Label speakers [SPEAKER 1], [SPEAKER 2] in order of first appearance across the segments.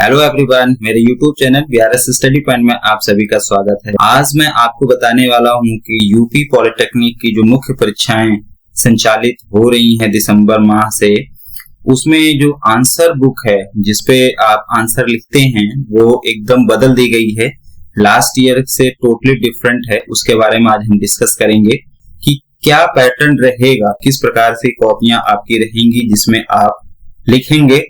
[SPEAKER 1] Hello everyone, मेरे YouTube channel VRS study point में आप सभी का स्वागत है। आज मैं आपको बताने वाला हूं कि यूपी पॉलिटेक्निक की जो मुख्य परीक्षाएं संचालित हो रही हैं दिसंबर माह से, उसमें जो आंसर बुक है जिसपे आप आंसर लिखते हैं वो एकदम बदल दी गई है। लास्ट ईयर से टोटली डिफरेंट है। उसके बारे में आज हम डिस्कस करेंगे कि क्या पैटर्न रहेगा, किस प्रकार से कॉपियां आपकी रहेंगी जिसमें आप लिखेंगे।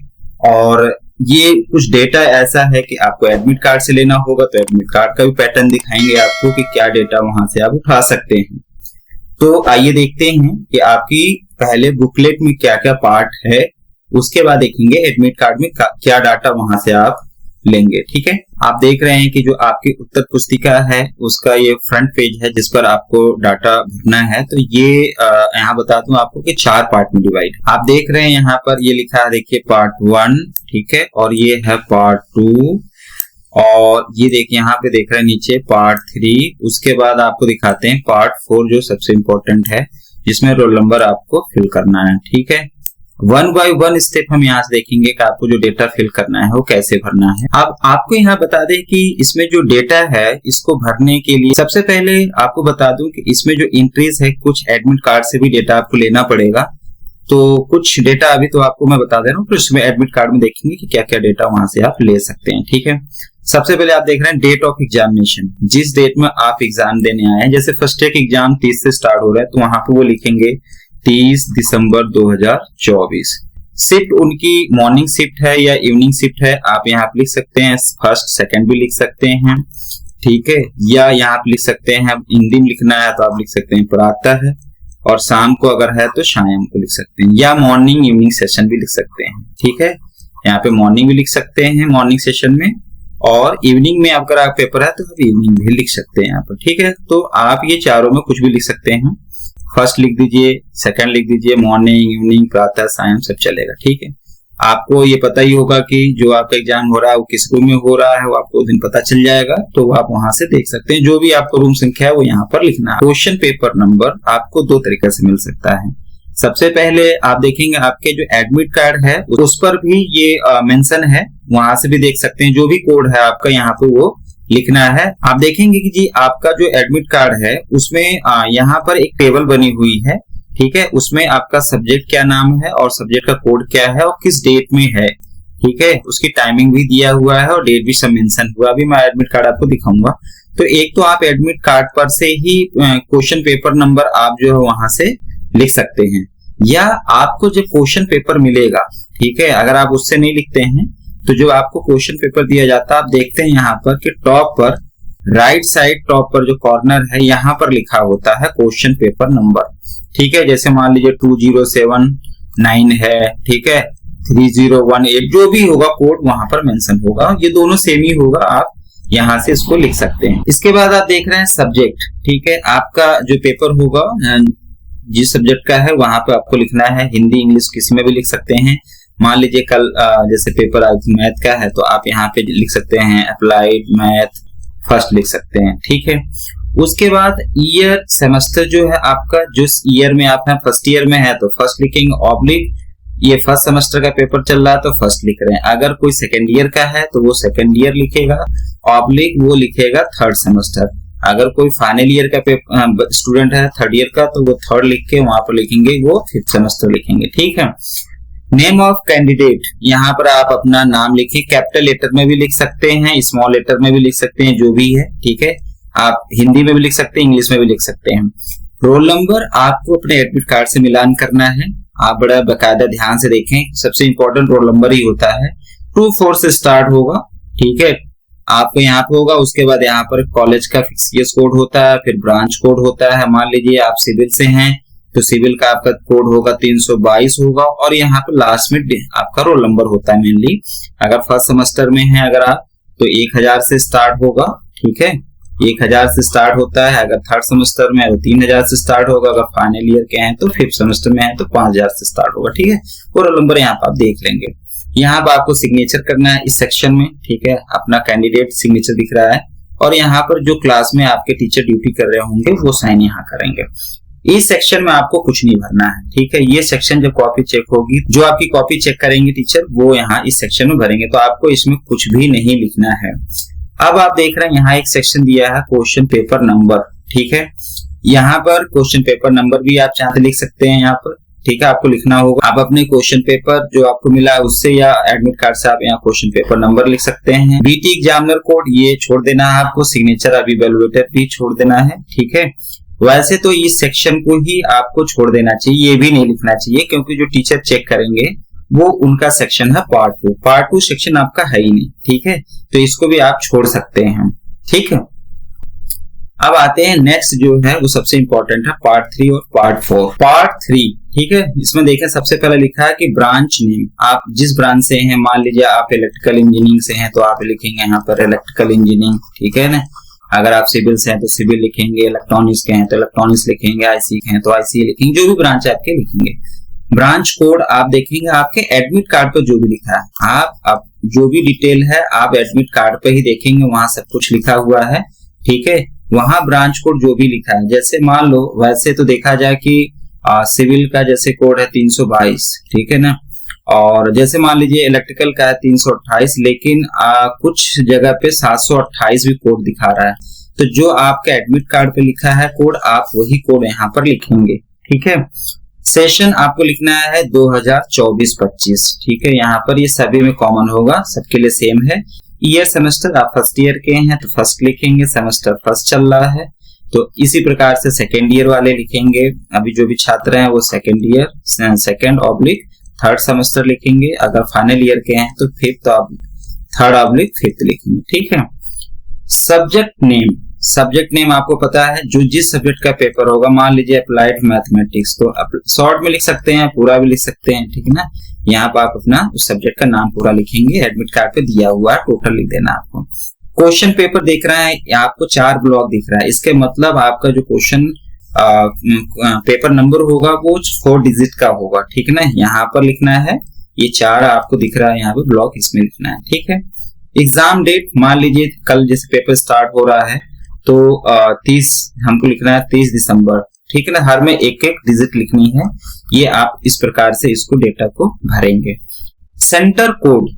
[SPEAKER 1] और ये कुछ डेटा ऐसा है कि आपको एडमिट कार्ड से लेना होगा, तो एडमिट कार्ड का भी पैटर्न दिखाएंगे आपको कि क्या डेटा वहां से आप उठा सकते हैं। तो आइए देखते हैं कि आपकी पहले बुकलेट में क्या क्या पार्ट है, उसके बाद देखेंगे एडमिट कार्ड में क्या डाटा वहां से आप लेंगे। ठीक है, आप देख रहे हैं कि जो आपकी उत्तर पुस्तिका है उसका ये फ्रंट पेज है जिस पर आपको डाटा भरना है। तो ये यहाँ बता दूं आपको कि 4 पार्ट में डिवाइड। आप देख रहे हैं यहाँ पर ये लिखा है, देखिए पार्ट 1, ठीक है, और ये है पार्ट 2, और ये देखिए यहाँ पे देख रहे हैं नीचे पार्ट 3। उसके बाद आपको दिखाते हैं पार्ट 4 जो सबसे इंपॉर्टेंट है, जिसमें रोल नंबर आपको फिल करना है। ठीक है, 1 बाय 1 स्टेप हम यहाँ से देखेंगे कि आपको जो डेटा फिल करना है वो कैसे भरना है। अब आपको यहाँ बता दें कि इसमें जो डेटा है इसको भरने के लिए सबसे पहले आपको बता दूं कि इसमें जो एंट्रीज है, कुछ एडमिट कार्ड से भी डेटा आपको लेना पड़ेगा। तो कुछ डेटा अभी तो आपको मैं बता दे रहा हूँ, तो इसमें एडमिट कार्ड में देखेंगे कि क्या क्या डेटा वहां से आप ले सकते हैं। ठीक है, सबसे पहले आप देख रहे हैं डेट ऑफ एग्जामिनेशन, जिस डेट में आप एग्जाम देने आए हैं। जैसे फर्स्ट ईयर एग्जाम 30 से स्टार्ट हो रहा है, तो वहां पे वो लिखेंगे 30 दिसंबर 2024। शिफ्ट उनकी मॉर्निंग शिफ्ट है या इवनिंग शिफ्ट है, आप यहाँ पे लिख सकते हैं। फर्स्ट सेकंड भी लिख सकते हैं, ठीक है, या यहाँ पे लिख सकते हैं। हिंदी में लिखना है तो आप लिख सकते हैं प्रातः है, और शाम को अगर है तो शाम को लिख सकते हैं, या मॉर्निंग इवनिंग सेशन भी लिख सकते हैं। ठीक है, यहाँ पे मॉर्निंग भी लिख सकते हैं मॉर्निंग सेशन में, और इवनिंग में अगर आप पेपर है तो आप इवनिंग भी लिख सकते हैं यहाँ पर। ठीक है, तो आप ये चारों में कुछ भी लिख सकते हैं। फर्स्ट लिख दीजिए, सेकंड लिख दीजिए, मॉर्निंग इवनिंग प्रातः सायं सब चलेगा। ठीक है, आपको ये पता ही होगा कि जो आपका एग्जाम हो रहा है वो किस रूम में हो रहा है, वो आपको उस दिन पता चल जाएगा, तो आप वहां से देख सकते हैं। जो भी आपको रूम संख्या है वो यहाँ पर लिखना है। क्वेश्चन पेपर नंबर आपको 2 तरीके से मिल सकता है। सबसे पहले आप देखेंगे आपके जो एडमिट कार्ड है उस पर भी ये मेंशन है, वहां से भी देख सकते हैं। जो भी कोड है आपका यहाँ पे वो लिखना है। आप देखेंगे कि जी आपका जो एडमिट कार्ड है उसमें यहाँ पर एक टेबल बनी हुई है। ठीक है, उसमें आपका सब्जेक्ट क्या नाम है और सब्जेक्ट का कोड क्या है और किस डेट में है। ठीक है, उसकी टाइमिंग भी दिया हुआ है और डेट भी सब मेंशन हुआ। अभी मैं एडमिट कार्ड आपको दिखाऊंगा। तो एक तो आप एडमिट कार्ड पर से ही क्वेश्चन पेपर नंबर आप जो है वहां से लिख सकते हैं, या आपको जो क्वेश्चन पेपर मिलेगा, ठीक है, अगर आप उससे नहीं लिखते हैं तो जो आपको क्वेश्चन पेपर दिया जाता है, आप देखते हैं यहाँ पर कि टॉप पर राइट साइड टॉप पर जो कॉर्नर है यहाँ पर लिखा होता है क्वेश्चन पेपर नंबर। ठीक है, जैसे मान लीजिए 2079 है, ठीक है, 3018, जो भी होगा कोड वहां पर मेंशन होगा। ये दोनों सेम ही होगा, आप यहाँ से इसको लिख सकते हैं। इसके बाद आप देख रहे हैं सब्जेक्ट। ठीक है, आपका जो पेपर होगा जिस सब्जेक्ट का है वहां पे आपको लिखना है। हिंदी इंग्लिश किसी में भी लिख सकते हैं। मान लीजिए कल जैसे पेपर आज मैथ का है तो आप यहाँ पे लिख सकते हैं अप्लाइड मैथ फर्स्ट लिख सकते हैं। ठीक है, उसके बाद ईयर सेमेस्टर जो है आपका, जो ईयर में आप फर्स्ट ईयर में है तो फर्स्ट लिखेंगे, ऑब्लिक ये फर्स्ट सेमेस्टर का पेपर चल रहा है तो फर्स्ट लिख रहे हैं। अगर कोई सेकेंड ईयर का है तो वो सेकेंड ईयर लिखेगा, ऑब्लिक वो लिखेगा थर्ड सेमेस्टर। अगर कोई फाइनल ईयर का स्टूडेंट है थर्ड ईयर का तो वो थर्ड लिख के वहां पर लिखेंगे, वो फिफ्थ सेमेस्टर लिखेंगे। ठीक है, नेम ऑफ कैंडिडेट, यहाँ पर आप अपना नाम लिखिए। कैपिटल लेटर में भी लिख सकते हैं, स्मॉल लेटर में भी लिख सकते हैं, जो भी है। ठीक है, आप हिंदी में भी लिख सकते हैं, इंग्लिश में भी लिख सकते हैं। रोल नंबर आपको अपने एडमिट कार्ड से मिलान करना है। आप बड़ा बाकायदा ध्यान से देखें, सबसे इंपॉर्टेंट रोल नंबर ही होता है। 2-4 से स्टार्ट होगा। ठीक है, आपको यहाँ पे होगा। उसके बाद यहाँ पर कॉलेज का फिक्सियस कोड होता है, फिर ब्रांच कोड होता है। मान लीजिए आप सिविल से हैं तो सिविल का आपका कोड होगा 322 होगा, और यहाँ पे लास्ट में आपका रोल नंबर होता है मेनली। अगर फर्स्ट सेमेस्टर में है अगर आप तो 1000 से स्टार्ट होगा। ठीक है, 1000 से स्टार्ट होता है। अगर थर्ड सेमेस्टर में है तो 3000 से स्टार्ट होगा। अगर फाइनल ईयर के हैं तो फिफ्थ सेमेस्टर में है तो 5000 से स्टार्ट होगा। ठीक है, वो रोल नंबर यहाँ पे आप देख लेंगे। यहाँ पे आपको सिग्नेचर करना है इस सेक्शन में। ठीक है, अपना कैंडिडेट सिग्नेचर दिख रहा है, और यहाँ पर जो क्लास में आपके टीचर ड्यूटी कर रहे होंगे वो साइन यहाँ करेंगे। इस सेक्शन में आपको कुछ नहीं भरना है, ठीक है। ये सेक्शन जब कॉपी चेक होगी, जो आपकी कॉपी चेक करेंगे टीचर, वो यहाँ इस सेक्शन में भरेंगे, तो आपको इसमें कुछ भी नहीं लिखना है। अब आप देख रहे हैं यहाँ एक सेक्शन दिया है क्वेश्चन पेपर नंबर, ठीक है। यहाँ पर क्वेश्चन पेपर नंबर भी आप चाहते लिख सकते हैं यहाँ पर, ठीक है। आपको लिखना होगा, आप अपने क्वेश्चन पेपर जो आपको मिला उससे या एडमिट कार्ड से आप यहाँ क्वेश्चन पेपर नंबर लिख सकते हैं। बीटी एग्जामिनर कोड ये छोड़ देना है आपको, सिग्नेचर ऑफ इवैल्यूएटर भी छोड़ देना है, ठीक है। वैसे तो इस सेक्शन को ही आपको छोड़ देना चाहिए, ये भी नहीं लिखना चाहिए, क्योंकि जो टीचर चेक करेंगे वो उनका सेक्शन है पार्ट 2। पार्ट 2 सेक्शन आपका है ही नहीं, ठीक है, तो इसको भी आप छोड़ सकते हैं, ठीक है। अब आते हैं नेक्स्ट जो है वो सबसे इंपॉर्टेंट है पार्ट 3 और पार्ट 4। पार्ट 3, ठीक है, इसमें देखें सबसे पहले लिखा है कि ब्रांच नेम, आप जिस ब्रांच से हैं, मान लीजिए आप इलेक्ट्रिकल इंजीनियरिंग से हैं तो आप लिखेंगे यहाँ पर इलेक्ट्रिकल इंजीनियरिंग, ठीक है ना। अगर आप सिविल से हैं तो सिविल लिखेंगे, इलेक्ट्रॉनिक्स के हैं तो इलेक्ट्रॉनिक्स लिखेंगे, आईसी के हैं तो आईसी लिखेंगे, जो भी ब्रांच है आपके लिखेंगे। ब्रांच कोड आप देखेंगे आपके एडमिट कार्ड पर जो भी लिखा है, आप जो भी डिटेल है आप एडमिट कार्ड पे ही देखेंगे, वहां सब कुछ लिखा हुआ है, ठीक है। वहां ब्रांच कोड जो भी लिखा है, जैसे मान लो वैसे तो देखा जाए कि सिविल का जैसे कोड है 322, ठीक है ना, और जैसे मान लीजिए इलेक्ट्रिकल का है 328, लेकिन कुछ जगह पे 728 भी कोड दिखा रहा है, तो जो आपका एडमिट कार्ड पे लिखा है कोड, आप वही कोड यहाँ पर लिखेंगे, ठीक है। सेशन आपको लिखना है 2024-25, ठीक है, यहाँ पर ये सभी में कॉमन होगा, सबके लिए सेम है। ईयर सेमेस्टर आप फर्स्ट ईयर के हैं तो फर्स्ट लिखेंगे, सेमेस्टर फर्स्ट चल रहा है तो इसी प्रकार से सेकेंड ईयर वाले लिखेंगे, अभी जो भी छात्र हैं वो second year, second oblique third semester लिखेंगे, अगर फाइनल ईयर के हैं तो फिफ्थ थर्ड ऑब्लिक फिफ्थ लिखेंगे, ठीक है। सब्जेक्ट नेम आपको पता है, जो जिस सब्जेक्ट का पेपर होगा, मान लीजिए अप्लाइड मैथमेटिक्स तो शॉर्ट में लिख सकते हैं, पूरा भी लिख सकते हैं, ठीक है ना। यहाँ पर आप अपना उस सब्जेक्ट का नाम पूरा लिखेंगे, एडमिट कार्ड पे दिया हुआ है टोटल लिख देना आपको। क्वेश्चन पेपर देख रहे हैं आपको 4 ब्लॉक दिख रहा है, इसके मतलब आपका जो क्वेश्चन पेपर नंबर होगा वो 4 डिजिट का होगा, ठीक है ना। यहाँ पर लिखना है, ये 4 आपको दिख रहा है यहाँ पे ब्लॉक, इसमें लिखना है, ठीक है। एग्जाम डेट मान लीजिए कल जैसे पेपर स्टार्ट हो रहा है तो 30 हमको लिखना है 30 दिसंबर, ठीक है ना। हर में एक एक डिजिट लिखनी है, ये आप इस प्रकार से इसको डेटा को भरेंगे। सेंटर कोड,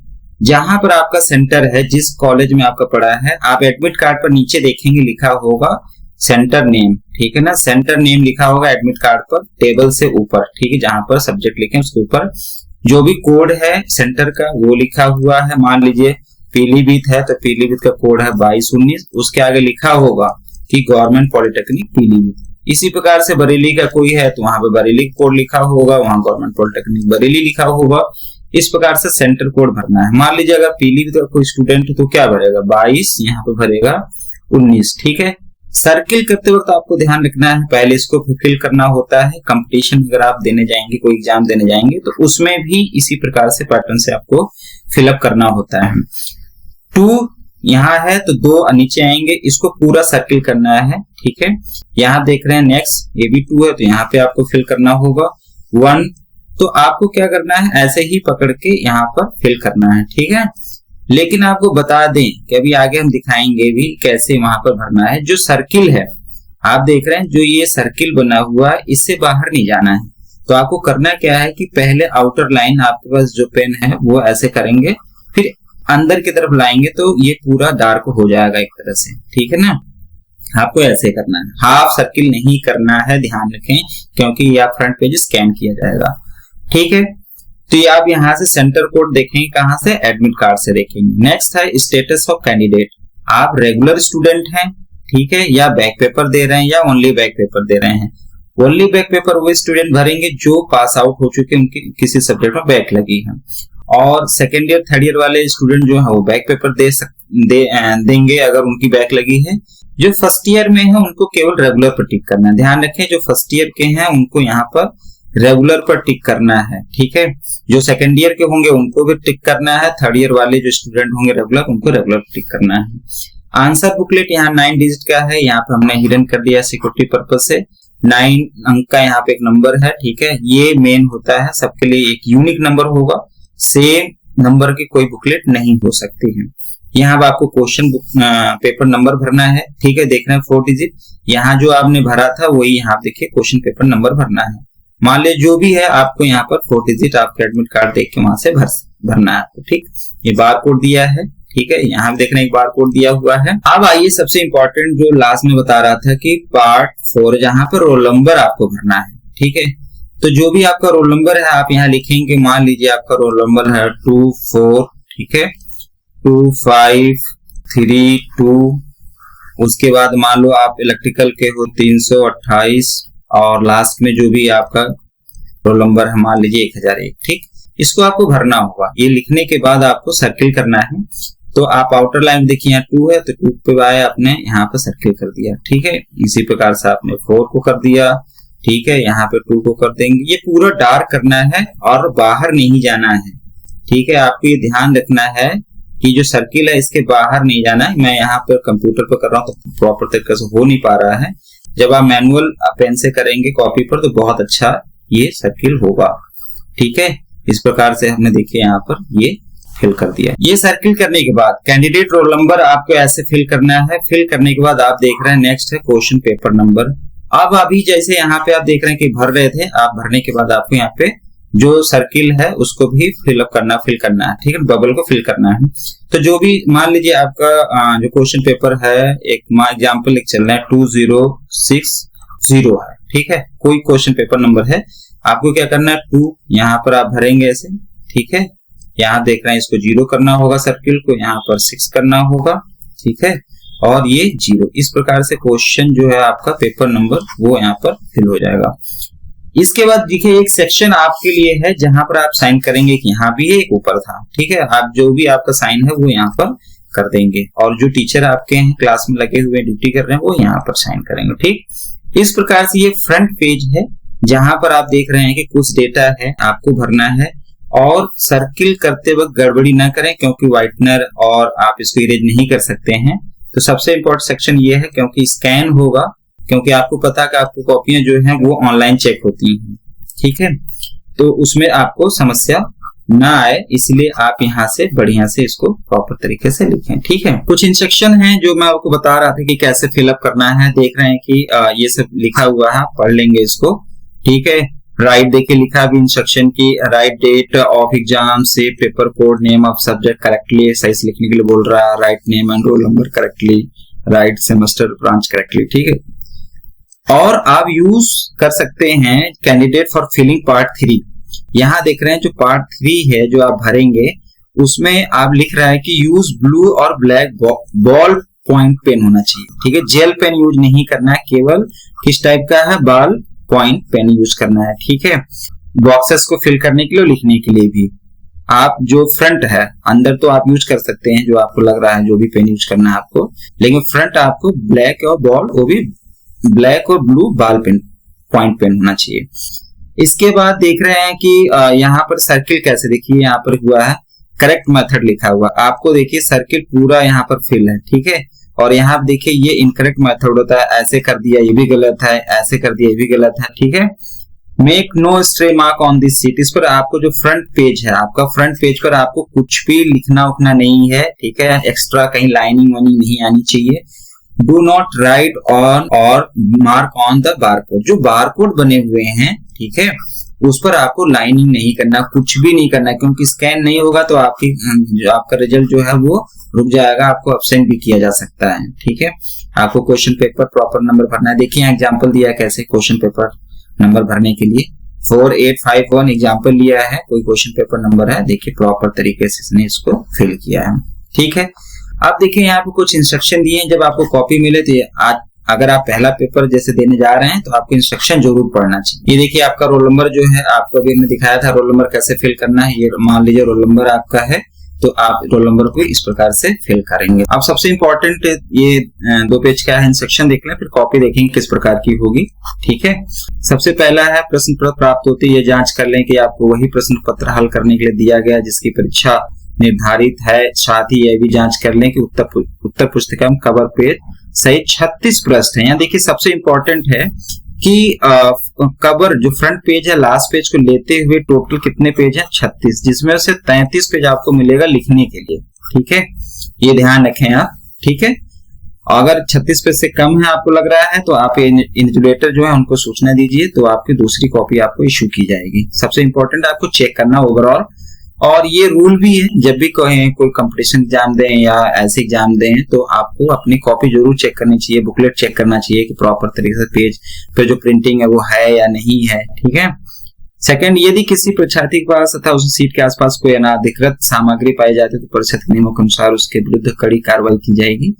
[SPEAKER 1] जहां पर आपका सेंटर है, जिस कॉलेज में आपका पढ़ा है, आप एडमिट कार्ड पर नीचे देखेंगे लिखा होगा सेंटर नेम, ठीक है ना। सेंटर नेम लिखा होगा एडमिट कार्ड पर टेबल से ऊपर, ठीक है, जहां पर सब्जेक्ट लिखे उसके ऊपर जो भी कोड है सेंटर का वो लिखा हुआ है। मान लीजिए पीलीभीत है तो पीलीभीत का कोड है 2219, उसके आगे लिखा होगा कि गवर्नमेंट पॉलिटेक्निक पीलीभीत। इसी प्रकार से बरेली का कोई है तो वहां पे बरेली कोड लिखा होगा, वहां गवर्नमेंट पॉलिटेक्निक बरेली लिखा होगा। इस प्रकार से सेंटर कोड भरना है। मान लीजिए अगर पीलीभीत का कोई स्टूडेंट है तो क्या भरेगा, 22, यहाँ पे भरेगा 19, ठीक है। सर्किल करते वक्त आपको ध्यान रखना है, पहले इसको फिल करना होता है। कंपटीशन अगर आप देने जाएंगे, कोई एग्जाम देने जाएंगे तो उसमें भी इसी प्रकार से पैटर्न से आपको फिलअप करना होता है। 2 यहाँ है तो 2 नीचे आएंगे, इसको पूरा सर्किल करना है, ठीक है। यहाँ देख रहे हैं नेक्स्ट, ये भी 2 है तो यहाँ पे आपको फिल करना होगा। 1 तो आपको क्या करना है, ऐसे ही पकड़ के यहाँ पर फिल करना है, ठीक है। लेकिन आपको बता दें कि अभी आगे हम दिखाएंगे भी कैसे वहां पर भरना है। जो सर्किल है आप देख रहे हैं, जो ये सर्किल बना हुआ है, इससे बाहर नहीं जाना है। तो आपको करना क्या है कि पहले आउटर लाइन आपके पास जो पेन है वो ऐसे करेंगे, फिर अंदर की तरफ लाएंगे तो ये पूरा डार्क हो जाएगा एक तरह से, ठीक है ना। आपको ऐसे करना है, हाफ सर्किल नहीं करना है, ध्यान रखें, क्योंकि ये आप फ्रंट पेज स्कैन किया जाएगा, ठीक है। तो ये आप यहाँ से सेंटर कोड देखेंगे, कहां से, एडमिट कार्ड से देखेंगे। नेक्स्ट है स्टेटस ऑफ कैंडिडेट, आप रेगुलर स्टूडेंट हैं, ठीक है, या बैक पेपर दे रहे हैं या ओनली बैक पेपर दे रहे हैं। ओनली बैक पेपर वो स्टूडेंट भरेंगे जो पास आउट हो चुके, उनके किसी सब्जेक्ट में बैक लगी है। और सेकेंड ईयर थर्ड ईयर वाले स्टूडेंट जो है वो बैक पेपर देंगे अगर उनकी बैक लगी है। जो फर्स्ट ईयर में है उनको केवल रेगुलर पर टिक करना है। ध्यान रखें, जो फर्स्ट ईयर के हैं उनको यहाँ पर रेगुलर पर टिक करना है, ठीक है। जो सेकेंड ईयर के होंगे उनको भी टिक करना है। थर्ड ईयर वाले जो स्टूडेंट होंगे रेगुलर, उनको रेगुलर टिक करना है। आंसर बुकलेट यहाँ 9 डिजिट का है, यहाँ पे हमने हिडन कर दिया सिक्योरिटी पर्पज से। 9 अंक का यहाँ पे एक नंबर है, ठीक है, ये मेन होता है, सबके लिए एक यूनिक नंबर होगा, सेम नंबर की कोई बुकलेट नहीं हो सकती है। यहाँ अब आपको क्वेश्चन पेपर नंबर भरना है, ठीक है, देख रहे हैं 4 डिजिट। यहाँ जो आपने भरा था वही यहाँ देखिए क्वेश्चन पेपर नंबर भरना है। मान लीजिए जो भी है आपको यहाँ पर 4 डिजिट आपके एडमिट कार्ड देख के वहां से भरना है आपको, ठीक। ये बार कोड दिया है, ठीक है, यहाँ देख रहे हैं एक बार कोड दिया हुआ है। अब आइए सबसे इंपॉर्टेंट जो लास्ट में बता रहा था कि पार्ट 4 जहाँ पर रोल नंबर आपको भरना है, ठीक है। तो जो भी आपका रोल नंबर है आप यहाँ लिखेंगे। मान लीजिए आपका रोल नंबर है 24, ठीक है, 2532। उसके बाद मान लो आप इलेक्ट्रिकल के हो 328 और लास्ट में जो भी आपका रोल नंबर है मान लीजिए 1001, ठीक। इसको आपको भरना होगा। ये लिखने के बाद आपको सर्किल करना है। तो आप आउटर लाइन देखिए यहाँ 2 है तो 2 पे आए आपने यहाँ पे सर्किल कर दिया, ठीक है। इसी प्रकार से आपने 4 को कर दिया, ठीक है, यहाँ पे 2 को कर देंगे। ये पूरा डार्क करना है और बाहर नहीं जाना है, ठीक है। आपको ये ध्यान रखना है कि जो सर्किल है इसके बाहर नहीं जाना है। मैं यहाँ पर कंप्यूटर पर कर रहा हूँ तो प्रॉपर तरीके से हो नहीं पा रहा है। जब आप मैनुअल पेन से करेंगे कॉपी पर तो बहुत अच्छा ये सर्किल होगा, ठीक है। इस प्रकार से हमने देखिए यहाँ पर ये फिल कर दिया। ये सर्किल करने के बाद कैंडिडेट रोल नंबर आपको ऐसे फिल करना है। फिल करने के बाद आप देख रहे हैं नेक्स्ट है क्वेश्चन पेपर नंबर। अब अभी जैसे यहाँ पे आप देख रहे हैं कि भर रहे थे, आप भरने के बाद आपको यहाँ पे जो सर्किल है उसको भी फिल करना है, ठीक है, बबल को फिल करना है। तो जो भी मान लीजिए आपका जो क्वेश्चन पेपर है, एक एग्जाम्पल लिख चल रहा है 2060 है, ठीक है, कोई क्वेश्चन पेपर नंबर है। आपको क्या करना है 2 यहाँ पर आप भरेंगे ऐसे, ठीक है। यहाँ देख रहे हैं इसको 0 करना होगा, सर्किल को यहाँ पर 6 करना होगा, ठीक है, और ये 0। इस प्रकार से क्वेश्चन जो है आपका पेपर नंबर वो यहाँ पर फिल हो जाएगा। इसके बाद देखिए एक सेक्शन आपके लिए है जहां पर आप साइन करेंगे कि यहाँ भी एक ऊपर था, ठीक है। आप जो भी आपका साइन है वो यहाँ पर कर देंगे और जो टीचर आपके हैं क्लास में लगे हुए ड्यूटी कर रहे हैं वो यहाँ पर साइन करेंगे, ठीक। इस प्रकार से ये फ्रंट पेज है जहां पर आप देख रहे हैं कि कुछ डेटा है आपको भरना है। और सर्किल करते वक्त गड़बड़ी ना करें क्योंकि व्हाइटनर और आप इसको इरेज नहीं कर सकते हैं। तो सबसे इंपॉर्टेंट सेक्शन ये है क्योंकि स्कैन होगा, क्योंकि आपको पता है कि आपको कॉपियां जो हैं वो ऑनलाइन चेक होती हैं, ठीक है। तो उसमें आपको समस्या ना आए इसलिए आप यहाँ से बढ़िया से इसको प्रॉपर तरीके से लिखें, ठीक है। कुछ इंस्ट्रक्शन हैं जो मैं आपको बता रहा था कि कैसे फिलअप करना है। देख रहे हैं कि ये सब लिखा हुआ है, पढ़ लेंगे इसको, ठीक है। राइट देखिए लिखा भी इंस्ट्रक्शन की राइट डेट ऑफ एग्जाम, से paper code, name of subject correctly, सही से लिखने के लिए बोल रहा है, write name and roll number correctly, right semester branch correctly, ठीक है। और आप यूज कर सकते हैं कैंडिडेट फॉर फिलिंग पार्ट 3। यहाँ देख रहे हैं जो पार्ट 3 है जो आप भरेंगे उसमें आप लिख रहा है कि यूज ब्लू और ब्लैक बॉल पॉइंट पेन होना चाहिए, ठीक है। जेल पेन यूज नहीं करना है, केवल किस टाइप का है, बॉल पॉइंट पेन यूज करना है, ठीक है। बॉक्सेस को फिल करने के लिए और लिखने के लिए भी आप जो फ्रंट है, अंदर तो आप यूज कर सकते हैं जो आपको लग रहा है जो भी पेन यूज करना है आपको, लेकिन फ्रंट आपको ब्लैक और बॉल वो भी ब्लैक और blue ball pen point pen होना चाहिए। इसके बाद देख रहे हैं कि यहाँ पर सर्किल कैसे, देखिए यहाँ पर हुआ है करेक्ट मेथड लिखा हुआ, आपको देखिए सर्किल पूरा यहाँ पर फिल है, ठीक है। और यहाँ देखिए ये इनकरेक्ट मेथड होता है, ऐसे कर दिया ये भी गलत है, ऐसे कर दिया ये भी गलत है, ठीक है। Make no stray mark on this sheet, इस पर आपको जो फ्रंट पेज है आपका, फ्रंट पेज पर आपको कुछ भी लिखना उखना नहीं है, ठीक है। एक्स्ट्रा कहीं लाइनिंग वाइनिंग नहीं आनी चाहिए। डू नॉट राइट ऑन और मार्क ऑन द बारकोड, जो बारकोड बने हुए हैं, ठीक है, उस पर आपको लाइनिंग नहीं करना, कुछ भी नहीं करना, क्योंकि स्कैन नहीं होगा तो आपका रिजल्ट जो है वो रुक जाएगा, आपको अब्सेंट भी किया जा सकता है, ठीक है। आपको क्वेश्चन पेपर प्रॉपर नंबर भरना है। देखिए एग्जाम्पल दिया है कैसे क्वेश्चन पेपर नंबर भरने के लिए 4851 एग्जाम्पल लिया है, कोई क्वेश्चन पेपर नंबर है, देखिए प्रॉपर तरीके से इसने इसको फिल किया है, ठीक है। अब देखिए यहाँ पे कुछ इंस्ट्रक्शन दिए हैं, जब आपको कॉपी मिले तो आज अगर आप पहला पेपर जैसे देने जा रहे हैं तो आपको इंस्ट्रक्शन जरूर पढ़ना चाहिए। ये देखिए आपका रोल नंबर जो है, आपको अभी हमने दिखाया था रोल नंबर कैसे फिल करना है। ये मान लीजिए रोल नंबर आपका है तो आप रोल नंबर को इस प्रकार से फिल करेंगे। अब सबसे इंपॉर्टेंट ये 2 पेज का है, इंस्ट्रक्शन देख लें, फिर कॉपी देखेंगे किस प्रकार की होगी, ठीक है। सबसे पहला है प्रश्न पत्र प्राप्त होते ही ये जांच कर लें कि आपको वही प्रश्न पत्र हल करने के लिए दिया गया जिसकी परीक्षा निर्धारित है। साथ ही यह भी जांच कर लें कि उत्तर पुस्तिका में कवर पेज सहित 36 प्रश्न है। यहाँ देखिए सबसे इंपॉर्टेंट है कि कवर जो फ्रंट पेज है लास्ट पेज को लेते हुए टोटल कितने पेज है 36, जिसमें से 33 पेज आपको मिलेगा लिखने के लिए, ठीक है। ये ध्यान रखें आप, ठीक है। अगर 36 पेज से कम है आपको लग रहा है तो आप इन्विजिलेटर जो है उनको सूचना दीजिए, तो आपकी दूसरी कॉपी आपको इश्यू की जाएगी। सबसे इंपॉर्टेंट आपको चेक करना ओवरऑल। और ये रूल भी है, जब भी कोई कंपटीशन एग्जाम दें या ऐसे एग्जाम दें तो आपको अपनी कॉपी जरूर चेक करनी चाहिए, बुकलेट चेक करना चाहिए कि प्रॉपर तरीके से पेज पे जो प्रिंटिंग है वो है या नहीं है, ठीक है। सेकंड, यदि किसी परीक्षार्थी के पास तथा उस सीट के आसपास कोई अनाधिकृत सामग्री पाई जाती है तो परिषद नियमों के अनुसार उसके विरुद्ध कड़ी कार्रवाई की जाएगी।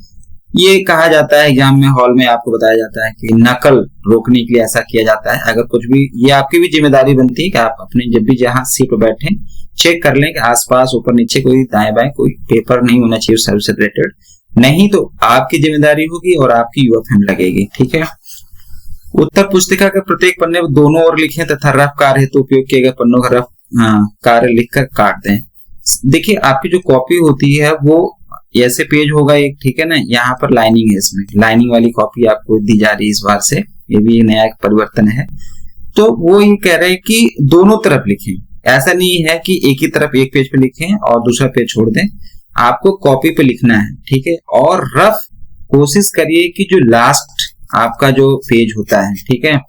[SPEAKER 1] ये कहा जाता है एग्जाम में हॉल में आपको बताया जाता है कि नकल रोकने के लिए ऐसा किया जाता है। अगर कुछ भी, ये आपकी भी जिम्मेदारी बनती है कि आप अपने जब भी जहां सीट पर बैठे चेक कर लें कि आसपास ऊपर नीचे कोई दाएं बाएं कोई पेपर नहीं होना चाहिए सर्विस से रिलेटेड, नहीं तो आपकी जिम्मेदारी होगी और आपकी यूएफएम लगेगी, ठीक है। उत्तर पुस्तिका के प्रत्येक पन्ने में दोनों ओर लिखें तथा रफ कार्य हेतु उपयोग किए गए पन्नों का रफ कार्य लिखकर काट दें। देखिए आपकी जो कॉपी होती है वो ऐसे पेज होगा एक, ठीक है ना, यहाँ पर लाइनिंग है, इसमें लाइनिंग वाली कॉपी आपको दी जा रही है इस बार से, ये भी नया एक परिवर्तन है। तो वो ये कह रहे हैं कि दोनों तरफ लिखें, ऐसा नहीं है कि एक ही तरफ एक पेज पे लिखें और दूसरा पेज छोड़ दें, आपको कॉपी पे लिखना है, ठीक है। और रफ कोशिश करिए कि जो लास्ट आपका जो पेज होता है, ठीक है,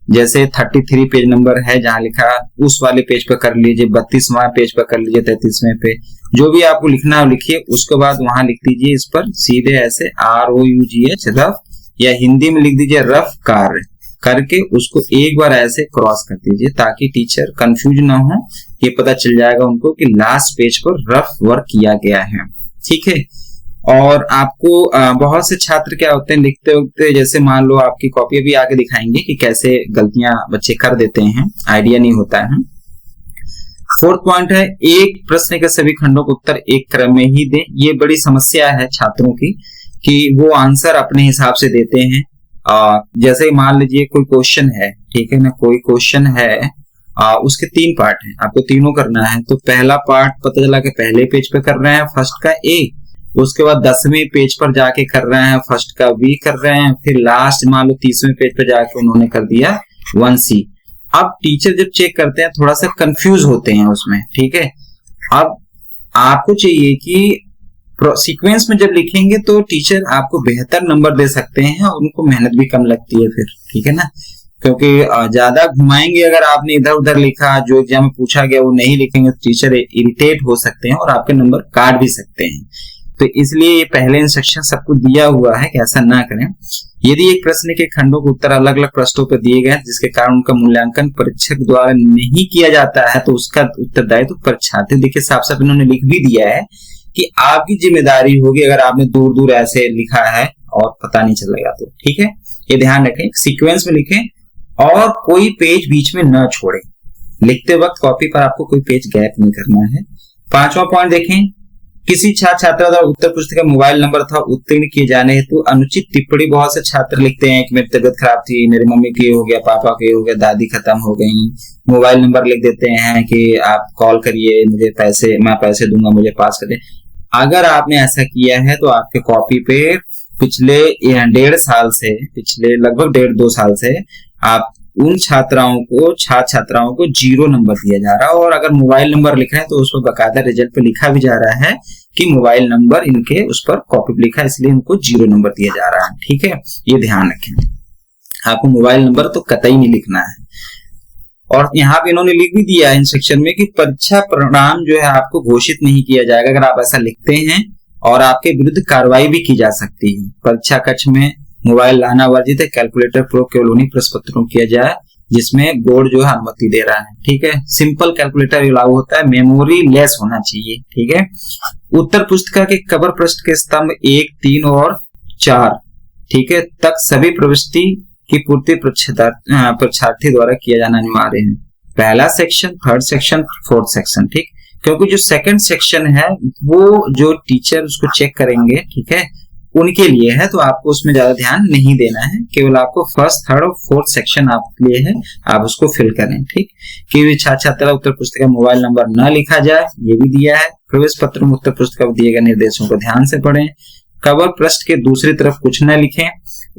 [SPEAKER 1] जैसे 33 पेज नंबर है जहां लिखा उस वाले पेज पे कर लीजिए, 32वां पेज पे कर लीजिए, 33वें पे जो भी आपको लिखना है लिखिए, उसके बाद वहां लिख दीजिए इस पर सीधे ऐसे ROUGH रफ, या हिंदी में लिख दीजिए रफ कार्य करके उसको एक बार ऐसे क्रॉस कर दीजिए ताकि टीचर कंफ्यूज ना हो, ये पता चल जाएगा उनको कि लास्ट पेज पर रफ वर्क किया गया है, ठीक है। और आपको बहुत से छात्र क्या होते हैं लिखते वक्त, जैसे मान लो आपकी कॉपी अभी आगे दिखाएंगे कि कैसे गलतियां बच्चे कर देते हैं, आइडिया नहीं होता है। फोर्थ पॉइंट है एक प्रश्न के सभी खंडों को उत्तर एक क्रम में ही दें। ये बड़ी समस्या है छात्रों की कि वो आंसर अपने हिसाब से देते हैं। जैसे मान लीजिए कोई क्वेश्चन है, ठीक है ना, कोई क्वेश्चन है, उसके 3 पार्ट हैं, आपको तीनों करना है। तो पहला पार्ट पता चला कि पहले पेज पे कर रहे हैं फर्स्ट का A, उसके बाद 10वें पेज पर जाके कर रहे हैं फर्स्ट का B कर रहे हैं, फिर लास्ट मान लो 30वें पेज पे जाके उन्होंने कर दिया 1C। अब टीचर जब चेक करते हैं थोड़ा सा कंफ्यूज होते हैं उसमें, ठीक है। अब आपको चाहिए कि सीक्वेंस में जब लिखेंगे तो टीचर आपको बेहतर नंबर दे सकते हैं और उनको मेहनत भी कम लगती है फिर, ठीक है ना, क्योंकि ज्यादा घुमाएंगे अगर आपने इधर उधर लिखा, जो एग्जाम में पूछा गया वो नहीं लिखेंगे तो टीचर इरिटेट हो सकते हैं और आपके नंबर काट भी सकते हैं। तो इसलिए ये पहले इंस्ट्रक्शन सबको दिया हुआ है कि ऐसा ना करें। यदि एक प्रश्न के खंडों के उत्तर अलग अलग पृष्ठों पर दिए गए जिसके कारण उनका मूल्यांकन परीक्षक द्वारा नहीं किया जाता है तो उसका उत्तरदायित्व परीक्षार्थी, देखिए साफ साफ इन्होंने लिख भी दिया है कि आपकी जिम्मेदारी होगी अगर आपने दूर दूर ऐसे लिखा है और पता नहीं चलेगा तो, ठीक है। ये ध्यान रखें, सीक्वेंस में लिखें और कोई पेज बीच में न छोड़े, लिखते वक्त कॉपी पर आपको कोई पेज गैप नहीं करना है। 5वां पॉइंट देखें, किसी छात्र द्वारा उत्तर पुस्तिका मोबाइल नंबर था उत्तीर्ण किए जाने हेतु अनुचित टिप्पणी बहुत से छात्र लिखते हैं कि मेरी तबियत खराब थी, मेरी मम्मी की हो गया, पापा की हो गया, दादी खत्म हो गई, मोबाइल नंबर लिख देते हैं कि आप कॉल करिए, मुझे पैसे, मैं पैसे दूंगा, मुझे पास कर दे। अगर आपने ऐसा किया है तो आपके कॉपी पे पिछले 1.5 साल से, पिछले लगभग 1.5-2 साल से आप उन छात्राओं को 0 नंबर दिया जा रहा है। और अगर मोबाइल नंबर लिखा है तो उस पर बकायदा रिजल्ट पे लिखा भी जा रहा है कि मोबाइल नंबर इनके उस पर कॉपी पे लिखा है, इसलिए उनको 0 नंबर दिया जा रहा है, ठीक है। ये ध्यान रखें, आपको मोबाइल नंबर तो कतई नहीं लिखना है। और यहाँ पे इन्होंने लिख भी दिया है इंस्ट्रक्शन में कि परीक्षा परिणाम जो है आपको घोषित नहीं किया जाएगा अगर आप ऐसा लिखते हैं, और आपके विरुद्ध कार्रवाई भी की जा सकती है। परीक्षा कक्ष में मोबाइल लाना वर्जित है, कैलकुलेटर प्रयोग केवल उन्हीं प्रश्न पत्रों किया जाए जिसमें बोर्ड जो है अनुमति दे रहा है, ठीक है। सिंपल कैलकुलेटर लागू होता है, मेमोरी लेस होना चाहिए, ठीक है। उत्तर पुस्तिका के कवर पृष्ठ के स्तंभ 1, 3 और 4, ठीक है, तक सभी प्रविष्टि की पूर्ति परीक्षार्थी द्वारा किया जाना अनिवार्य है। पहला section, 3rd section, 4th section, ठीक, क्योंकि जो 2nd सेक्शन है वो जो टीचर उसको चेक करेंगे, ठीक है, उनके लिए है, तो आपको उसमें ज्यादा ध्यान नहीं देना है, केवल आपको 1st, 3rd और 4th सेक्शन आपके लिए है, आप उसको फिल करें, ठीक। कि छात्र उत्तर पुस्तिका मोबाइल नंबर न लिखा जाए, ये भी दिया है। प्रवेश पत्र में उत्तर पुस्तिका में दिए गए निर्देशों को ध्यान से पढ़ें। कवर पृष्ठ के दूसरी तरफ कुछ न लिखें।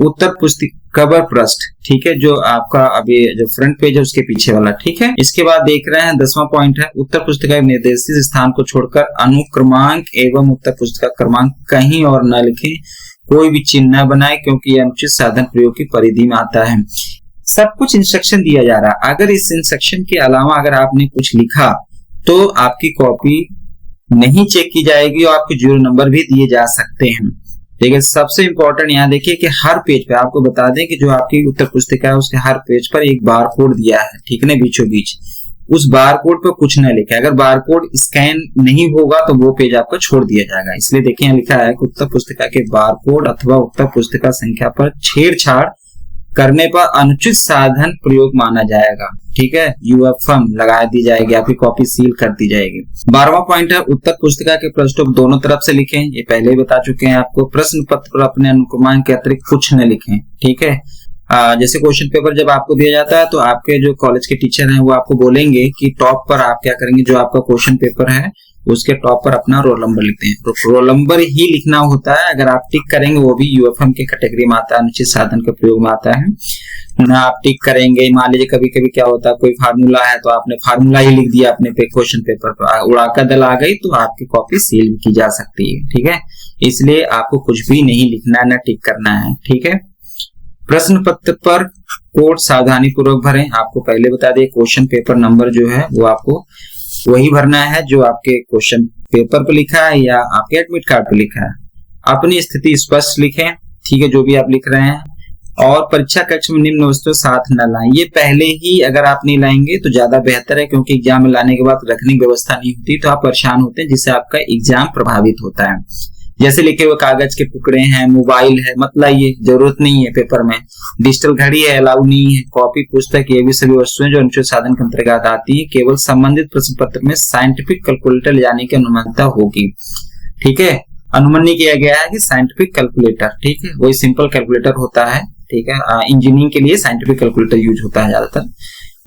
[SPEAKER 1] उत्तर पुस्तिका कवर पृष्ठ, ठीक है, जो आपका अभी जो फ्रंट पेज है उसके पीछे वाला, ठीक है। इसके बाद देख रहे हैं 10वां पॉइंट है, उत्तर पुस्तिका के निर्देशित स्थान को छोड़कर अनुक्रमांक एवं उत्तर पुस्तिका क्रमांक कहीं और न लिखें। कोई भी चिन्ह न बनाए क्योंकि यह अनुचित साधन प्रयोग की परिधि में आता है। सब कुछ इंस्ट्रक्शन दिया जा रहा है। अगर इस इंस्ट्रक्शन के अलावा अगर आपने कुछ लिखा तो आपकी कॉपी नहीं चेक की जाएगी और आपके 0 नंबर भी दिए जा सकते हैं। लेकिन सबसे इंपॉर्टेंट यहाँ देखिए कि हर पेज पे आपको बता दें कि जो आपकी उत्तर पुस्तिका है उसके हर पेज पर एक बार कोड दिया है, ठीक है ना, बीचों बीच। उस बार कोड पर कुछ न लिखा है। अगर बार कोड स्कैन नहीं होगा तो वो पेज आपका छोड़ दिया जाएगा। इसलिए देखिए यहाँ लिखा है कि उत्तर पुस्तिका के बार कोड अथवा उत्तर पुस्तिका संख्या पर छेड़छाड़ करने पर अनुचित साधन प्रयोग माना जाएगा, ठीक है। यूएफएम लगा दी जाएगी, आपकी कॉपी सील कर दी जाएगी। 12वां पॉइंट है, उत्तर पुस्तिका के पृष्ठों को दोनों तरफ से लिखें। ये पहले ही बता चुके हैं आपको। प्रश्न पत्र पर अपने अनुक्रमांक के अतिरिक्त कुछ न लिखें, ठीक है। जैसे क्वेश्चन पेपर जब आपको दिया जाता है तो आपके जो कॉलेज के टीचर हैं वो आपको बोलेंगे कि टॉप पर आप क्या करेंगे, जो आपका क्वेश्चन पेपर है उसके टॉप पर अपना रोल नंबर लिखते हैं। तो रोल नंबर ही लिखना होता है। अगर आप टिक करेंगे वो भी यूएफएम के कैटेगरी में आता है, अनुचित साधन के प्रयोग में आता है ना। आप टिक करेंगे, मान लीजिए कभी कभी क्या होता है, कोई फार्मूला है तो आपने फार्मूला ही लिख दिया अपने क्वेश्चन पेपर पर, उड़ाका दल आ गई तो आपकी कॉपी सील की जा सकती है, ठीक है। इसलिए आपको कुछ भी नहीं लिखना है, ना टिक करना है, ठीक है। प्रश्न पत्र पर कोड सावधानी पूर्वक भरें। आपको पहले बता दिए क्वेश्चन पेपर नंबर जो है वो आपको वही भरना है जो आपके क्वेश्चन पेपर पर लिखा है या आपके एडमिट कार्ड पर लिखा है। अपनी स्थिति स्पष्ट लिखें, ठीक है, जो भी आप लिख रहे हैं। और परीक्षा कक्ष में निम्न वस्तुएं साथ न लाएं। ये पहले ही अगर आप नहीं लाएंगे तो ज्यादा बेहतर है, क्योंकि एग्जाम में लाने के बाद रखने की व्यवस्था नहीं होती तो आप परेशान होते हैं, जिससे आपका एग्जाम प्रभावित होता है। जैसे लिखे हुए कागज के टुकड़े हैं, मोबाइल है, मत लाइए, जरूरत नहीं है पेपर में। डिजिटल घड़ी है, अलाउ नहीं है। कॉपी, पुस्तक, ये भी सभी वस्तुएं जो अनुचित साधन के अंतर्गत आती है। केवल संबंधित प्रश्न पत्र में साइंटिफिक कैलकुलेटर ले जाने की अनुमति होगी, ठीक है। अनुमति किया गया है कि साइंटिफिक कैलकुलेटर, ठीक है, वही सिंपल कैलकुलेटर होता है, ठीक है। इंजीनियरिंग के लिए साइंटिफिक कैलकुलेटर यूज होता है ज्यादातर।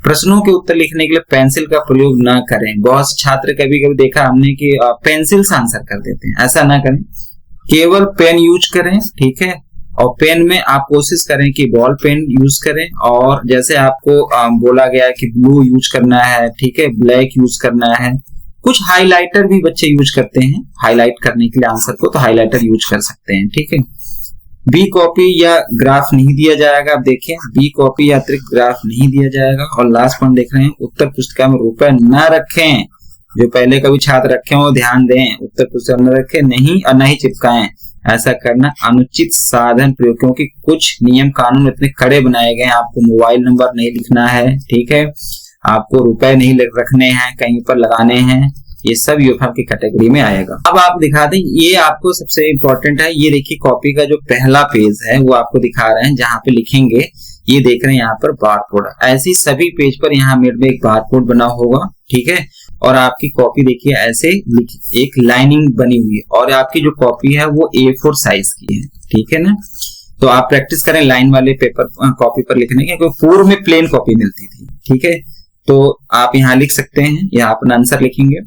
[SPEAKER 1] प्रश्नों के उत्तर लिखने के लिए पेंसिल का प्रयोग ना करें। बहुत से छात्र कभी कभी देखा हमने कि पेंसिल से आंसर कर देते हैं, ऐसा ना करें। केवल पेन यूज करें, ठीक है। और पेन में आप कोशिश करें कि बॉल पेन यूज करें। और जैसे आपको बोला गया है कि ब्लू यूज करना है, ठीक है, ब्लैक यूज करना है। कुछ हाइलाइटर भी बच्चे यूज करते हैं हाईलाइट करने के लिए आंसर को, तो हाइलाइटर यूज कर सकते हैं, ठीक है। बी कॉपी या ग्राफ नहीं दिया जाएगा। आप देखें, बी कॉपी या अतिरिक्त ग्राफ नहीं दिया जाएगा। और लास्ट पॉइंट देख रहे हैं, उत्तर पुस्तिका में रुपए न रखें। जो पहले कभी छात्र रखे हो ध्यान दें, उत्तर पुस्तिका में रखें नहीं और न ही चिपकाएं। ऐसा करना अनुचित साधन प्रयोग, क्योंकि कुछ नियम कानून इतने कड़े बनाए गए हैं। आपको मोबाइल नंबर नहीं लिखना है, ठीक है, आपको रुपए नहीं रखने हैं, कहीं पर लगाने हैं। ये सब यूएफएम की कैटेगरी में आएगा। अब आप दिखा दें, ये आपको सबसे इंपॉर्टेंट है। ये देखिए कॉपी का जो पहला पेज है वो आपको दिखा रहे हैं, जहां पे लिखेंगे, ये देख रहे हैं यहाँ पर बारकोड। ऐसी सभी पेज पर यहाँ मिड में एक बारकोड बना होगा, ठीक है। और आपकी कॉपी देखिए ऐसे एक लाइनिंग बनी हुई है। और आपकी जो कॉपी है वो A4 साइज की है, ठीक है ना। तो आप प्रैक्टिस करें लाइन वाले पेपर कॉपी पर लिखने के, क्योंकि पूर्व में प्लेन कॉपी मिलती थी, ठीक है। तो आप यहाँ लिख सकते हैं, यहाँ अपना आंसर लिखेंगे।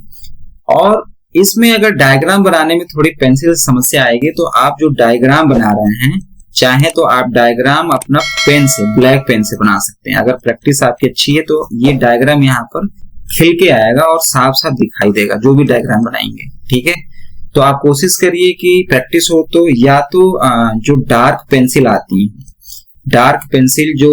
[SPEAKER 1] और इसमें अगर डायग्राम बनाने में थोड़ी पेंसिल समस्या आएगी तो आप जो डायग्राम बना रहे हैं, चाहे तो आप डायग्राम अपना पेन से, ब्लैक पेन से बना सकते हैं। अगर प्रैक्टिस आपकी अच्छी है तो ये डायग्राम यहाँ पर खिल के आएगा और साफ साफ दिखाई देगा जो भी डायग्राम बनाएंगे, ठीक है। तो आप कोशिश करिए कि प्रैक्टिस हो तो या तो जो डार्क पेंसिल आती है, डार्क पेंसिल जो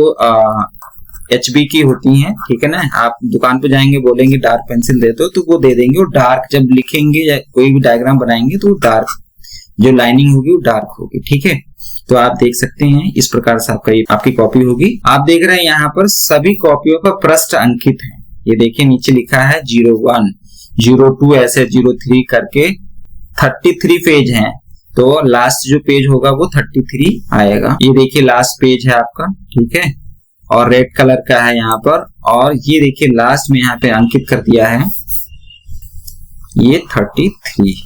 [SPEAKER 1] HB की होती हैं, ठीक है ना। आप दुकान पे जाएंगे, बोलेंगे डार्क पेंसिल दे दो, तो वो दे देंगे। और डार्क जब लिखेंगे या कोई भी डायग्राम बनाएंगे तो डार्क जो लाइनिंग होगी वो डार्क होगी, ठीक है। तो आप देख सकते हैं इस प्रकार से आपकी कॉपी होगी। आप देख रहे हैं यहाँ पर सभी कॉपियों पर पृष्ठ अंकित है। ये देखिए नीचे लिखा है 01, 02 ऐसे 03 करके 33 पेज हैं। तो लास्ट जो पेज होगा वो 33 आएगा। ये देखिए लास्ट पेज है आपका, ठीक है, और रेड कलर का है यहाँ पर। और ये देखिए लास्ट में यहाँ पे अंकित कर दिया है ये 33,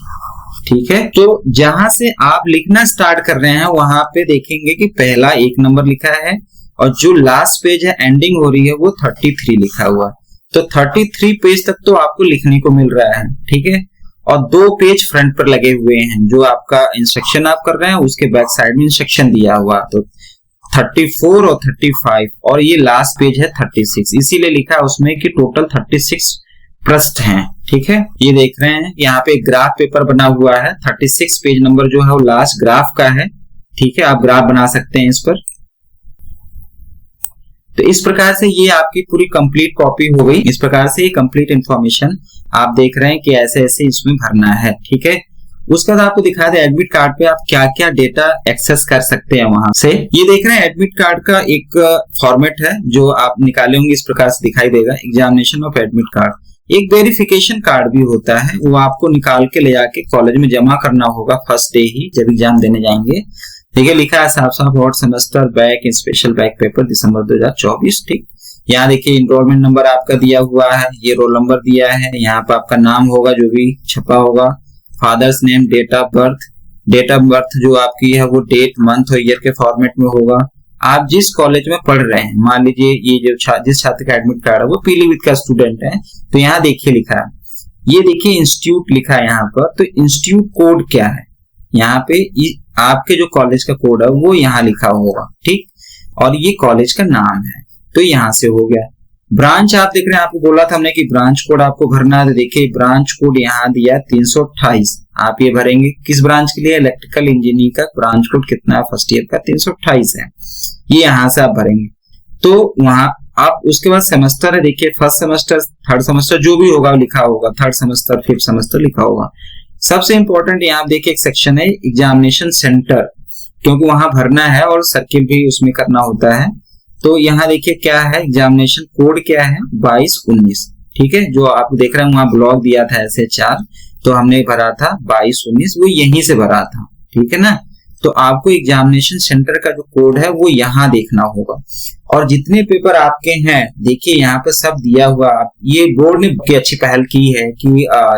[SPEAKER 1] ठीक है। तो जहां से आप लिखना स्टार्ट कर रहे हैं वहां पे देखेंगे कि पहला 1 नंबर लिखा है और जो लास्ट पेज है एंडिंग हो रही है वो 33 लिखा हुआ। तो 33 पेज तक तो आपको लिखने को मिल रहा है, ठीक है। और 2 पेज फ्रंट पर लगे हुए हैं। जो आपका इंस्ट्रक्शन आप कर रहे हैं उसके बैक साइड में इंस्ट्रक्शन दिया हुआ, तो 34 और 35 और ये लास्ट पेज है 36, इसीलिए लिखा है उसमें कि टोटल 36 पृष्ठ हैं। ठीक है, ये देख रहे हैं यहाँ पे ग्राफ पेपर बना हुआ है। 36 पेज नंबर जो है वो लास्ट ग्राफ का है। ठीक है, आप ग्राफ बना सकते हैं इस पर। तो इस प्रकार से ये आपकी पूरी कंप्लीट कॉपी हो गई। इस प्रकार से ये कंप्लीट इंफॉर्मेशन आप देख रहे हैं कि ऐसे ऐसे इसमें भरना है। ठीक है, उसके बाद आपको दिखा दे एडमिट कार्ड पे आप क्या क्या डेटा एक्सेस कर सकते हैं वहां से। ये देख रहे हैं एडमिट कार्ड का एक फॉर्मेट है जो आप निकाले होंगे, इस प्रकार से दिखाई देगा, एग्जामिनेशन ऑफ एडमिट कार्ड। एक वेरिफिकेशन कार्ड भी होता है, वो आपको निकाल के ले जाके कॉलेज में जमा करना होगा फर्स्ट डे ही जब एग्जाम देने जाएंगे। ठीक है, लिखा है साफ साफ what semester back special back paper December 2024। ठीक, यहाँ देखिए इनरोलमेंट नंबर आपका दिया हुआ है, ये रोल नंबर दिया है, यहाँ पर आपका नाम होगा जो भी छपा होगा, father's name, date of birth जो आपकी है वो डेट मंथ और ईयर के फॉर्मेट में होगा। आप जिस कॉलेज में पढ़ रहे हैं, मान लीजिए ये जो जिस छात्र का एडमिट कार्ड है वो पीलीभीत का स्टूडेंट है, तो यहाँ देखिए लिखा है, ये देखिए इंस्टीट्यूट लिखा है यहाँ पर। तो इंस्टीट्यूट कोड क्या है, यहाँ पे आपके जो कॉलेज का कोड है वो यहाँ लिखा होगा। ठीक, और ये कॉलेज का नाम है, तो यहाँ से हो गया। ब्रांच आप देख रहे हैं, आपको बोला था हमने कि ब्रांच कोड आपको भरना है, तो देखिए ब्रांच कोड यहाँ दिया 328। आप ये भरेंगे किस ब्रांच के लिए, इलेक्ट्रिकल इंजीनियरिंग का ब्रांच कोड कितना है फर्स्ट ईयर का, 328 है। ये यहाँ से आप भरेंगे। तो वहां आप उसके बाद सेमेस्टर है, देखिए फर्स्ट सेमेस्टर, थर्ड सेमेस्टर जो भी होगा लिखा होगा, थर्ड सेमेस्टर, फिफ्थ सेमेस्टर लिखा होगा। सबसे इंपॉर्टेंट यहाँ आप देखिए एक सेक्शन है एग्जामिनेशन सेंटर, क्योंकि वहां भरना है और सर्किल भी उसमें करना होता है। तो यहाँ देखिए क्या है, एग्जामिनेशन कोड क्या है 2219। ठीक है, जो आप देख रहे हैं वहां ब्लॉक दिया था SH4, तो हमने भरा था 2219, वो यहीं से भरा था। ठीक है ना, तो आपको एग्जामिनेशन सेंटर का जो कोड है वो यहाँ देखना होगा। और जितने पेपर आपके हैं देखिए यहाँ पे सब दिया हुआ। ये बोर्ड ने बहुत अच्छी पहल की है कि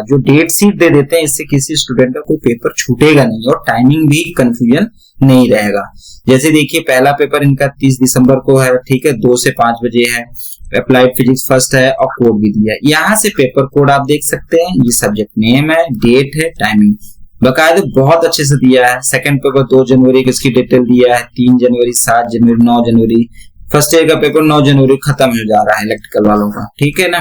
[SPEAKER 1] जो डेट शीट दे देते हैं, इससे किसी स्टूडेंट का कोई पेपर छूटेगा नहीं और टाइमिंग भी कंफ्यूजन नहीं रहेगा। जैसे देखिए पहला पेपर इनका 30 दिसंबर को है। ठीक है, 2 से 5 बजे है। अप्लाइड फिजिक्स फर्स्ट है और कोड भी दिया है। यहाँ से पेपर कोड आप देख सकते हैं, ये सब्जेक्ट नेम है, डेट है, टाइमिंग बकायदे बहुत अच्छे से दिया है। सेकंड पेपर 2 जनवरी की इसकी डिटेल दिया है, 3 जनवरी, 7 जनवरी, 9 जनवरी। फर्स्ट ईयर का पेपर 9 जनवरी खत्म हो जा रहा है इलेक्ट्रिकल वालों का। ठीक है ना,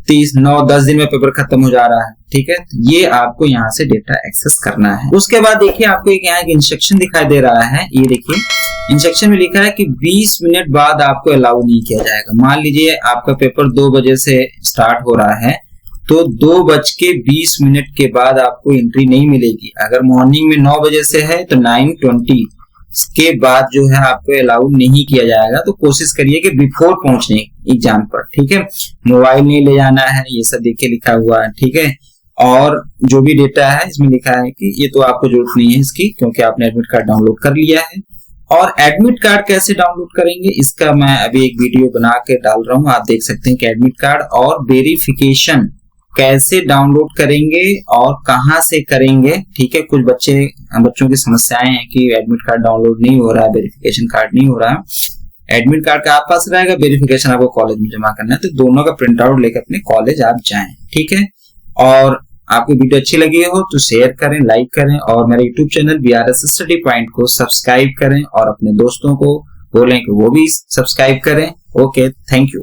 [SPEAKER 1] 30, 9, 10 दिन में पेपर खत्म हो जा रहा है। ठीक है, ये आपको यहाँ से डेटा एक्सेस करना है। उसके बाद देखिए आपको एक यहाँ एक इंस्ट्रक्शन दिखाई दे रहा है, ये देखिए इंस्ट्रक्शन में लिखा है कि 20 मिनट बाद आपको अलाउ नहीं किया जाएगा। मान लीजिए आपका पेपर 2 बजे से स्टार्ट हो रहा है, तो 2:20 के बाद आपको एंट्री नहीं मिलेगी। अगर मॉर्निंग में 9 बजे से है तो 9:20 के बाद जो है आपको अलाउ नहीं किया जाएगा। तो कोशिश करिए कि बिफोर पहुंचने एग्जाम पर। ठीक है, मोबाइल नहीं ले जाना है, ये सब देखिए लिखा हुआ है। ठीक है, और जो भी डेटा है इसमें लिखा है कि ये तो आपको जरूरत नहीं है इसकी, क्योंकि आपने एडमिट कार्ड डाउनलोड कर लिया है। और एडमिट कार्ड कैसे डाउनलोड करेंगे इसका मैं अभी एक वीडियो बना के डाल रहा हूँ, आप देख सकते हैं कि एडमिट कार्ड और वेरिफिकेशन कैसे डाउनलोड करेंगे और कहां से करेंगे। ठीक है, कुछ बच्चों की समस्याएं हैं कि एडमिट कार्ड डाउनलोड नहीं हो रहा है, वेरिफिकेशन कार्ड नहीं हो रहा है। एडमिट कार्ड का आप पास रहेगा, वेरिफिकेशन आपको कॉलेज में जमा करना है, तो दोनों का प्रिंट आउट लेकर अपने कॉलेज आप जाएं। ठीक है, और आपको वीडियो अच्छी लगी हो तो शेयर करें, लाइक करें और मेरे YouTube channel BRS study point को सब्सक्राइब करें और अपने दोस्तों को बोलें कि वो भी सब्सक्राइब करें। Okay, thank you.